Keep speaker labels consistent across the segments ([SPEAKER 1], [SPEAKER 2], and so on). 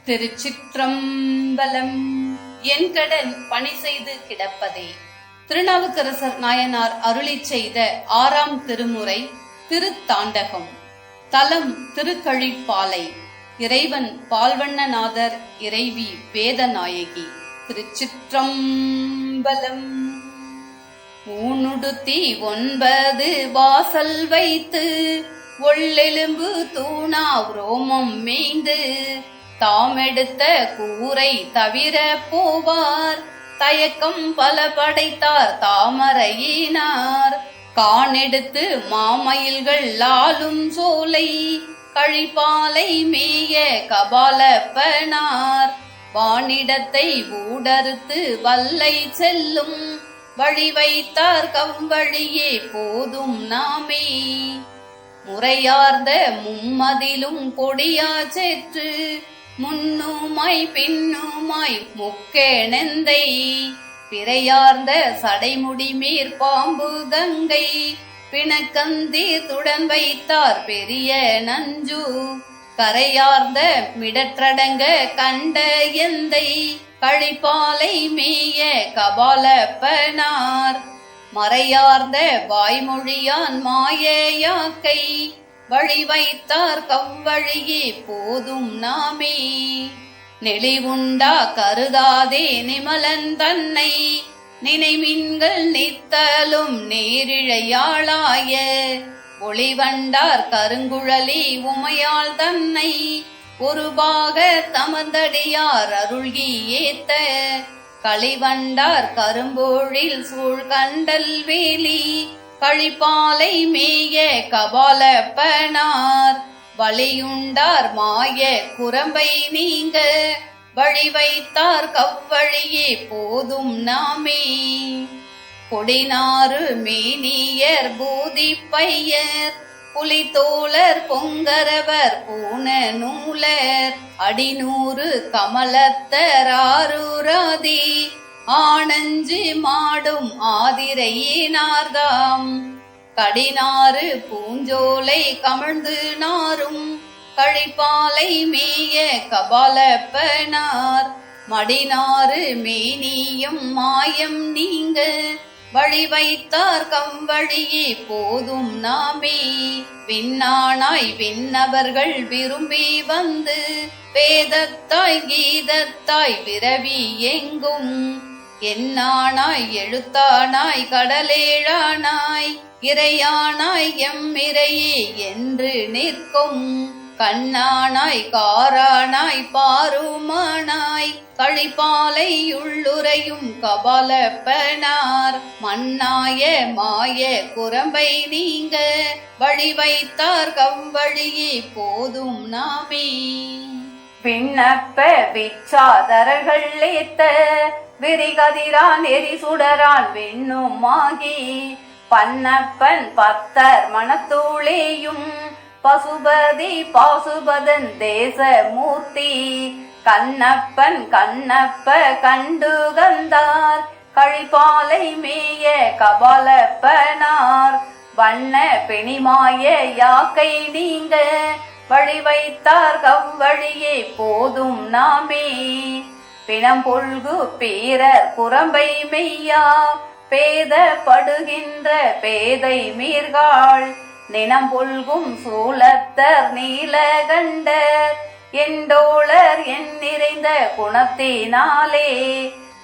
[SPEAKER 1] திருச்சிற்றம்பலம். என் கடன் பணி செய்து கிடப்பதே. திருநாவுக்கரசர் நாயனார் அருளிச் செய்த 6ஆம் திருமுறை திருத்தாண்டகம். தலம் திருக்கழிப்பாலை. இறைவன் பால்வண்ணநாதர், இறைவி வேதநாயகி. திருச்சிற்றம்பலம். ஊனுடுத்தி 9 வாசல் வைத்து ஒள்ளெலும்பு தூணா ரோமம் மேய்ந்து தாமெடுத்த கூரை தவிர போவார் தயக்கம் பல படைத்தார் தாமரையினார். காணெடுத்து மாமயில்கள் ஆளும் சோலை கழிப்பாலை மேய கபாலப்பனார். வானிடத்தை ஊடறுத்து வல்லை செல்லும் வழி வைத்தார் கவ்வழியே போதும் நாமே. முறையார்ந்த மும்மதிலும் கொடியா சேற்று முன்னுமாய் பின்னுமாய் முக்கேணந்தை பிறையார்ந்த சடைமுடி மேற்பாம்பு கங்கை பிணக்கந்தீர்த்துடன் வைத்தார் பெரிய நஞ்சு. கரையார்ந்த மிடற்றடங்க கண்ட எந்தை கழிப்பாலை மேய கபாலப்பனார். மறையார்ந்த வாய்மொழியான் மாயையாக்கை வழி வைத்தார் கவ்வழியே போதும் நாமே. நெளிவுண்டா கருதாதே நிமலன் தன்னை நினைமின்கள் நித்தலும் நேரிழையாளாய. ஒளிவண்டார் கருங்குழலி உமையாள் தன்னை ஒருபாக தமர்ந்தடியார் அருள்கி ஏத்த. களிவண்டார் கரும்போழில் சூழ் கண்டல் வேலி கழிப்பாலை மேய கபாலப்பனார். வழியுண்டார் மாய குரம்பை நீங்க வழி வைத்தார் கவ்வழியே போதும் நாமே. கொடினாறு மேனியர் பூதி பையர் புலித்தோழர் பொங்கரவர் பூன நூலர் அடிநூறு கமலத்தராருராதி ஆனஞ்சு மாடும் ஆதிரையினார்தாம். கடினாறு பூஞ்சோலை கமழ்ந்து நாரும் கழிப்பாலை மேய கபாலப்பனார். மடினாறு மேனியும் மாயம் நீங்க வழி வைத்தார் கவ்வழியே போதும் நாமே. விண்ணானாய் விண்ணவர்கள் விரும்பி வந்து வேதத்தாய் கீதத்தாய் விரவி எங்கும் எண்ணானாய் எழுத்தானாய் கடலேழானாய் இறையானாய் எம்மிரையே என்று நிற்கும். கண்ணானாய் காரானாய் பாருமானாய் கழிப்பாலை உள்ளுரையும் கபாலப்பனார். மண்ணாய மாய குரம்பை நீங்க வழி வைத்தார் கவ்வழியே போதும் நாமே. விண்ணப்ப விச்சாதரர்கள் ஏத்த விரிகதிரான் எரிசுடரான் வெண்ணுமாகி பன்னப்பன் பத்தர் மனத்தூளேயும் பசுபதி பாசுபதன் தேச மூர்த்தி. கண்ணப்பன் கண்ணப்ப கண்டுகந்தார் கழிப்பாலை மேய கபாலப்பனார். வண்ண பெணிமாய யாக்கை நீங்க வழி வைத்தார் கவ்வழியே போதும் நாமே. பிணம் பொல்கு பீரர் குரம்பை மெய்யா பேத படுகின்ற பேதை மீர்காள். நினம் பொல்கும் சூலத்தர் நீலகண்டர் எண்டோளர் என் நிறைந்த குணத்தினாலே.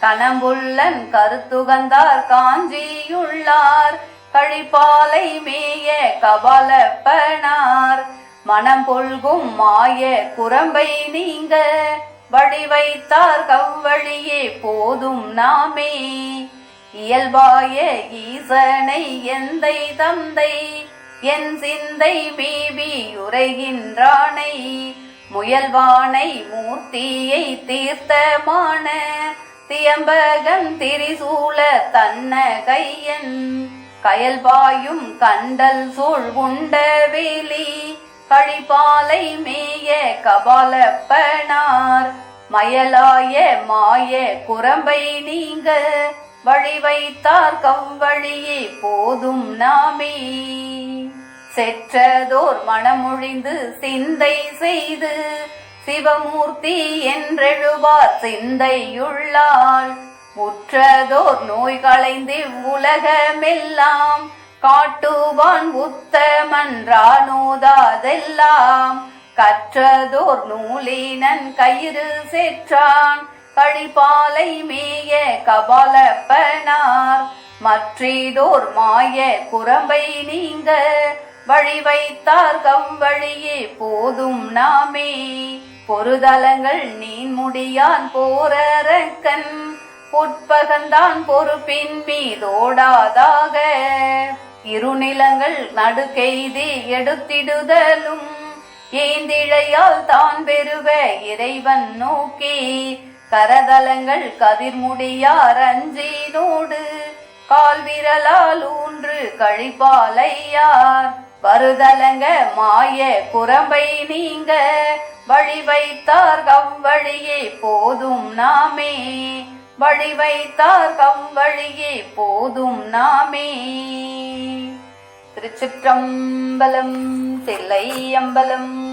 [SPEAKER 1] கணம்புள்ளன் கருத்துகந்தார் காஞ்சியுள்ளார் கழிப்பாலை மேய கபாலப்பனார். மனம் பொல்கும் மாய குரம்பை நீங்க வழி வைத்தார் கவ்வழியே போதும் நாமே. இயல்பாய ஈசனை எந்தை தந்தை என் சிந்தை மேவி உரைகின்றானை. முயல்வானை மூர்த்தியை தீர்த்தமான தியம்பகன் திரிசூல தன்ன கையன். கயல்பாயும் கண்டல் சூழ் உண்ட வேலி கழிப்பாலை மேய கபாலப்பனார். மயலாய மாய குரம்பை நீங்க வழி வைத்தார் கவ்வழியே போதும் நாமே. செற்றதோர் மனமொழிந்து சிந்தை செய்து சிவமூர்த்தி என்றெழுவார் சிந்தையுள்ளாள் உற்றதோர் நோய் களைந்து உலகமெல்லாம் காட்டுவான் உத்தமன்றானோதாதெல்லாம் கற்றதோர் நூலினன் கயிறு செற்றான் கழிபாலை மேய கபாலப்பனார் மற்றிதோர் மாய குரம்பை நீங்க வழி வைத்தார் கவ்வழியே போதும் நாமே பொருதலங்கள் நீன் முடியான் போரரக்கன் உட்பகந்தான் பொறுப்பின் மீதோடாதாக இருநிலங்கள் நடுக்கெய்தி எடுத்திடுதலும் ஏந்திழையால் தான் பெறுவ இறைவன் நோக்கி கரதலங்கள் கதிர்முடியார் அஞ்சினோடு கால் விரலால் ஊன்று கழிப்பாலையார் வருதலங்க மாய குரம்பை நீங்க வழி வைத்தார் கவ்வழியே போதும் நாமே வழி வைத்தார் கவ்வழியே போதும் நாமே. திருச்சிற்றம்பலம் தில்லையம்பலம்.